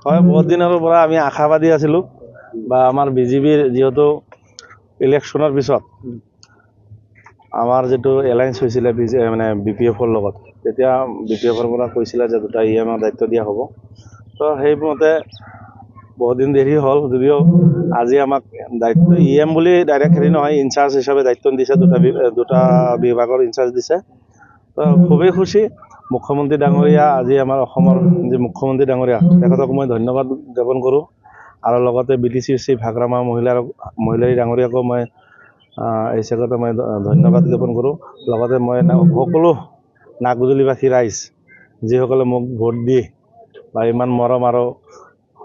হয় বহুত দিনৰ পৰা আমি আশাবাদী আছিলোঁ বা আমাৰ বিজেপিৰ যিহেতু ইলেকশ্যনৰ পিছত আমাৰ যিটো এলায়েন্স হৈছিলে মানে BPF-ৰ লগত, তেতিয়া BPF-ৰ পৰা কৈছিলে যে 2টা EM-ৰ দায়িত্ব দিয়া হ'ব। তো সেইমতে বহুত দিন দেৰি হ'ল যদিও আজি আমাক দায়িত্ব EM বুলি ডাইৰেক্ট হেৰি নহয়, ইনচাৰ্জ হিচাপে দায়িত্ব দিছে, দুটা বিভাগৰ ইনচাৰ্জ দিছে। তো খুবেই খুশি। মুখ্যমন্ত্ৰী ডাঙৰীয়া, আজি আমাৰ অসমৰ যি মুখ্যমন্ত্ৰী ডাঙৰীয়া, তেখেতক মই ধন্যবাদ জ্ঞাপন কৰোঁ। আৰু লগতে BTCC ভাগৰামা মহিলাই ডাঙৰীয়াকো মই এই চেগতে মই ধন্যবাদ জ্ঞাপন কৰোঁ। লগতে মই সকলো নাগজুলিবাসী ৰাইজ, যিসকলে মোক ভোট দি বা ইমান মৰম আৰু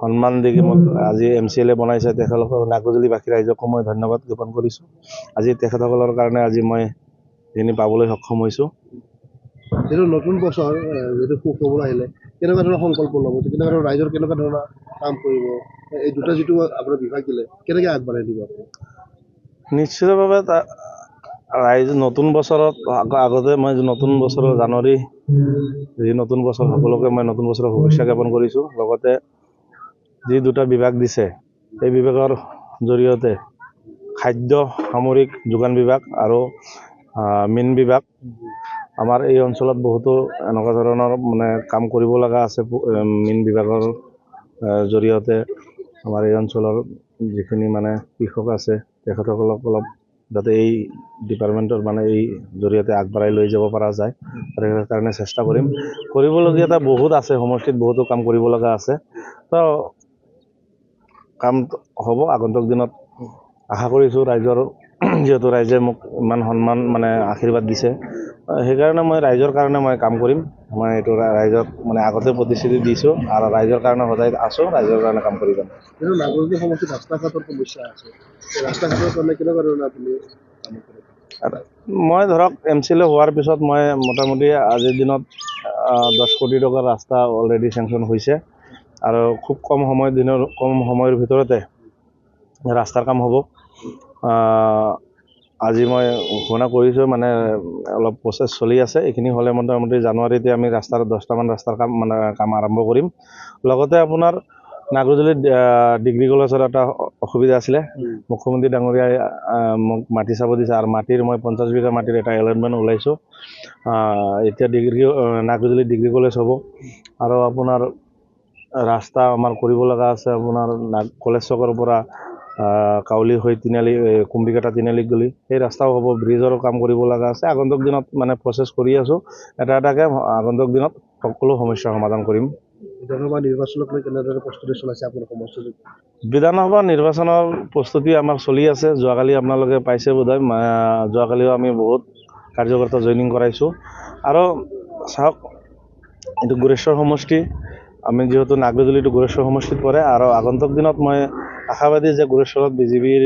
সন্মান দি মোক আজি MCLA বনাইছে, তেখেতলোকৰ নাগজুলিবাসী ৰাইজকো মই ধন্যবাদ জ্ঞাপন কৰিছোঁ। আজি তেখেতসকলৰ কাৰণে আজি মই যিখিনি পাবলৈ সক্ষম হৈছোঁ। যিটো নতুন বছৰ যিটো সুখবৰ আহিলে, কেনেকুৱা ধৰণৰ সংকল্প ল'ব, কেনেকুৱা ধৰণৰ ৰাইজৰ কেনেকুৱা ধৰণৰ কাম কৰিব, এই দুটা যিটো আপোনাৰ বিভাগ দিলে কেনেকৈ আগবাঢ়াই দিব আপুনি? নিশ্চিতভাৱে ৰাইজ নতুন বছৰত আগতে মই নতুন বছৰৰ জানুৱাৰী যি নতুন বছৰ, সকলোকে মই নতুন বছৰৰ শুভেচ্ছা জ্ঞাপন কৰিছোঁ। লগতে যি 2টা বিভাগ দিছে, এই বিভাগৰ জৰিয়তে খাদ্য সামৰিক যোগান বিভাগ আৰু মীন বিভাগ, আমাৰ এই অঞ্চলত বহুতো এনেকুৱা ধৰণৰ মানে কাম কৰিব লগা আছে। মীন বিভাগৰ জৰিয়তে আমাৰ এই অঞ্চলৰ যিখিনি মানে কৃষক আছে, তেখেতসকলক অলপ যাতে এই ডিপাৰ্টমেণ্টৰ মানে এই জৰিয়তে আগবঢ়াই লৈ যাব পৰা যায়, তাৰ কাৰণে চেষ্টা কৰিম। কৰিবলগীয়া বহুত আছে, সমষ্টিত বহুতো কাম কৰিব লগা আছে। তো কাম হ'ব আগন্তুক দিনত। আশা কৰিছোঁ ৰাইজৰ, যিহেতু ৰাইজে মোক ইমান সন্মান মানে আশীৰ্বাদ দিছে, সেইকাৰণে মই ৰাইজৰ কাৰণে মই কাম কৰিম। মই এইটো ৰাইজক মানে আগতে প্ৰতিশ্ৰুতি দিছোঁ আৰু ৰাইজৰ কাৰণে সদায় আছোঁ, ৰাইজৰ কাৰণে কাম কৰি যাম। কিন্তু নাগৰিক সমষ্টিত ৰাস্তা ঘাটৰ সমস্যা আছে, ৰাস্তা ঘাটৰ কাৰণে কেনেকুৱা ধৰণৰ আপুনি কাম কৰে? মই ধৰক MCLA হোৱাৰ পিছত মই মোটামুটি আজিৰ দিনত 10 কোটি টকাৰ ৰাস্তা অলৰেডি চেংচন হৈছে আৰু খুব কম সময়ৰ ভিতৰতে ৰাস্তাৰ কাম হ'ব। আজি মই ঘোষণা কৰিছোঁ, মানে অলপ প্ৰচেছ চলি আছে। এইখিনি হ'লে মোটামুটি জানুৱাৰীতে আমি 10টামান ৰাস্তাৰ কাম আৰম্ভ কৰিম। লগতে আপোনাৰ নাগজুলিত ডিগ্ৰী কলেজৰ এটা অসুবিধা আছিলে, মুখ্যমন্ত্ৰী ডাঙৰীয়াই মোক মাটি চাব দিছে আৰু মাটিৰ মই 50 বিঘা মাটিৰ এটা এলটমেণ্ট ওলাইছোঁ। এতিয়া নাগজুলিত ডিগ্ৰী কলেজ হ'ব। আৰু আপোনাৰ ৰাস্তা আমাৰ কৰিব লগা আছে, আপোনাৰ কলেজ চকৰ পৰা কাউলি হৈ তিনিআলি, কুম্ভিকাটা তিনিআলি গলি, সেই ৰাস্তাও হ'ব। ব্ৰিজৰো কাম কৰিব লগা আছে। আগন্তুক দিনত মানে প্ৰচেছ কৰি আছোঁ, এটাকৈ আগন্তুক দিনত সকলো সমস্যাৰ সমাধান কৰিম। বিধানসভা নিৰ্বাচনক লৈ কেনেদৰে প্ৰস্তুতি চলাইছে আপোনাৰ সমষ্টিটোত? বিধানসভা নিৰ্বাচনৰ প্ৰস্তুতি আমাৰ চলি আছে। যোৱাকালি আপোনালোকে পাইছে বোধহয়, যোৱাকালিও আমি বহুত কাৰ্যকৰ্তা জইনিং কৰাইছোঁ। আৰু চাওক, এইটো গোৰেশ্বৰ সমষ্টি, আমি যিহেতু নাগজুলিটো গোৰেশ্বৰ সমষ্টিত পৰে, আৰু আগন্তুক দিনত মই আশাবাদী যে গোৰেশ্বৰত BJPৰ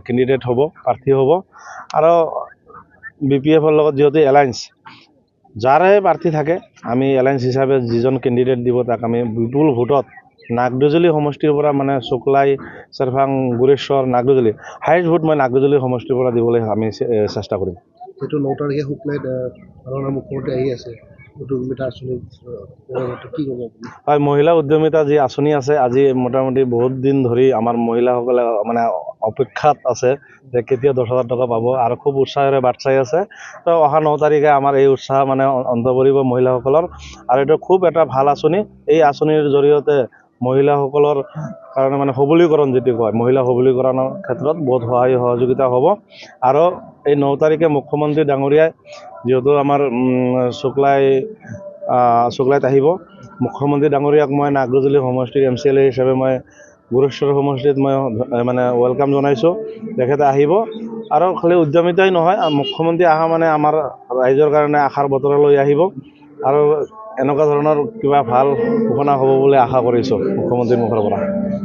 কেণ্ডিডেট হ'ব, প্ৰাৰ্থী হ'ব। আৰু BPF-ৰ লগত যিহেতু এলায়েন্স, যাৰে প্ৰাৰ্থী থাকে, আমি এলায়েন্স হিচাপে যিজন কেণ্ডিডেট দিব তাক আমি বিপুল ভোটত নাগজুলি সমষ্টিৰ পৰা, মানে শুক্লাই, চেৰফাং, গোৰেশ্বৰ, নাগজুলি হাইষ্ট ভোট মই নাগজুলি সমষ্টিৰ পৰা দিবলৈ আমি চেষ্টা কৰিম। সেইটো 9 তাৰিখে শুক্লাইত মুখ্যমন্ত্ৰী আহি আছে, উদ্যমিতা আঁচনি কি ক'ব আপুনি? হয়, মহিলা উদ্যমিতা যি আঁচনি আছে, আজি মোটামুটি বহুত দিন ধৰি আমাৰ মহিলাসকলে মানে অপেক্ষাত আছে যে কেতিয়া 10,000 টকা পাব, আৰু খুব উৎসাহেৰে বাট চাই আছে। তো অহা 9 তাৰিখে আমাৰ এই উৎসাহ মানে অন্ত পৰিব মহিলাসকলৰ। আৰু এইটো খুব এটা ভাল আঁচনি। এই আঁচনিৰ জৰিয়তে মহিলাসকলৰ কাৰণে মানে সবলীকৰণ যিটো কয়, মহিলা সবলীকৰণৰ ক্ষেত্ৰত বহুত সহায় সহযোগিতা হ'ব। আৰু এই 9 তাৰিখে মুখ্যমন্ত্ৰী ডাঙৰীয়াই যিহেতু আমাৰ শুক্লাইত আহিব, মুখ্যমন্ত্ৰী ডাঙৰীয়াক মই নাগজুলি সমষ্টিৰ MCLA হিচাপে মই গোৰেশ্বৰ সমষ্টিত মই মানে ৱেলকাম জনাইছোঁ। তেখেতে আহিব, আৰু খালি উদ্যমিতাই নহয়, মুখ্যমন্ত্ৰী অহা মানে আমাৰ ৰাইজৰ কাৰণে আশাৰ বতৰা লৈ আহিব। আৰু এনেকুৱা ধৰণৰ কিবা ভাল ঘোষণা হ'ব বুলি আশা কৰিছোঁ মুখ্যমন্ত্ৰীৰ মুখৰ পৰা।